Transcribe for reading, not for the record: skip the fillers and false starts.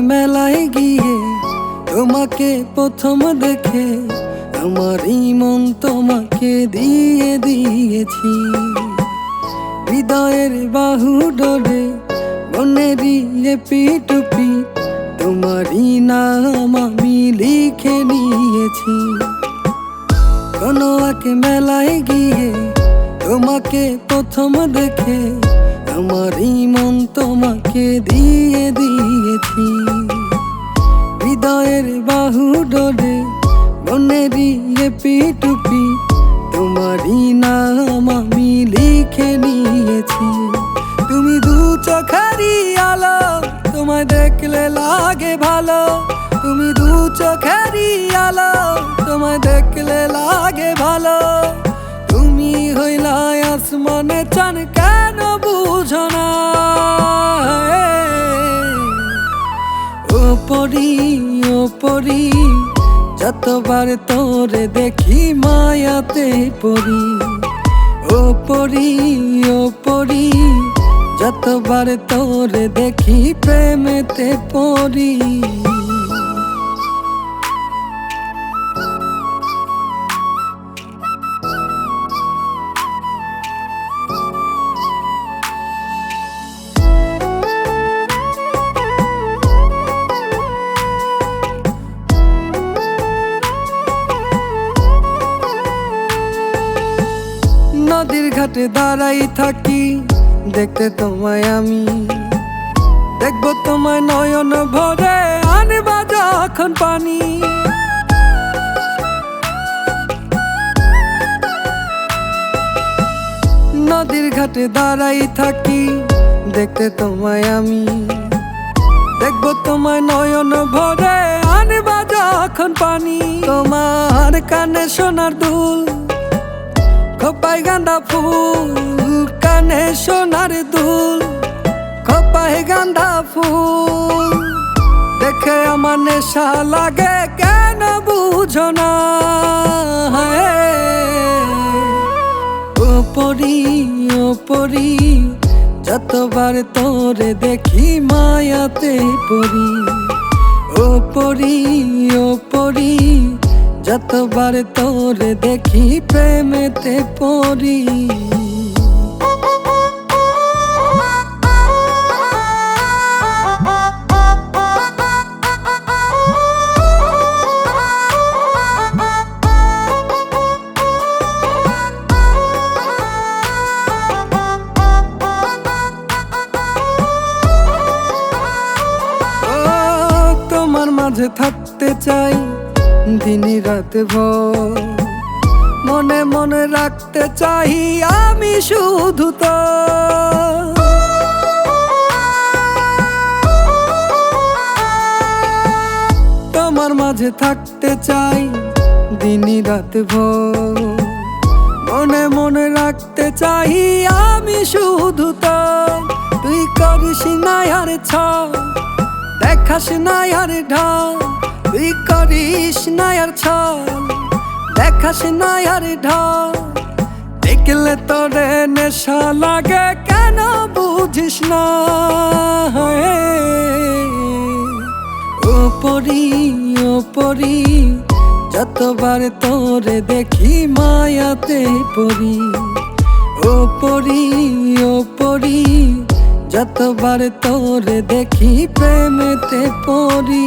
মেলায় গিয়ে তোমাকে প্রথম দেখে আমারই মন তোমাকে দিয়ে দিয়েছি। হৃদয়ের বাহু ডোরে মনেরই এপিটুপি তোমারই নাম আমি লিখে নিয়েছি। কোনো এক মেলায় গিয়ে তোমাকে প্রথম দেখে আমারই মন তোমাকে দিয়ে দিয়েছি। হৃদয়ের বাহু ডোরে মনেরই এপিটুপি তোমারই নাম আমি লিখে নিয়েছি। তুমি দু চোখেরই আলো, তোমায় দেখলে লাগে ভালো। তুমি দু চোখেরই আলো, তোমায় দেখলে লাগে ভালো। তুমি হইলা আসমানে চান, কেন বুঝো না? ও পরি, ও পরি, যতবার তোরে দেখি মায়াতে পড়ি। ও পরি, ও পরি, যতবার তোরে দেখি প্রেমেতে পড়ি। নদীর ঘাটে দাঁড়াই থাকি দেখতে তোমায় আমি, দেখবো তোমায় নয়ন ভরে আনবা যখন পানি। নদীর ঘাটে দাঁড়াই থাকি দেখতে তোমায় আমি, দেখবো তোমায় নয়ন ভরে আনবা যখন পানি। তোমার কানে সোনার দুল, খোপায় গাঁদা ফুল, কানে সোনার দুল, খোপায় গাঁদা ফুল, দেখে আমার নেশা লাগে, কেন বুঝো না? ও পরি, ও পরি, যতবার তোরে দেখি মায়াতে পড়ি। ও পরি, ও পরি, যতবার তোরে দেখি প্রেমেতে পড়ি। তোমার মাঝে থাকতে চাই দিন রাত ভর, মনে মনে রাখতে চাই আমি শুধু তো। তোমার মাঝে থাকতে চাই দিন রাত ভর, মনে মনে রাখতে চাই আমি শুধু তো। তুই করিস না আর ছাড়, দেখাস না আর ঢাল। তুই করিস না আর ছাড়, দেখাস না আর ঢাল। দেখলে তোরে নেশা লাগে, কেন বুঝিস না? ও পরি, ও পরি, যতবার তোরে দেখি মায়াতে পড়ি। ও পরি, ও পরি, যতবার তোরে দেখি প্রেমেতে পড়ি।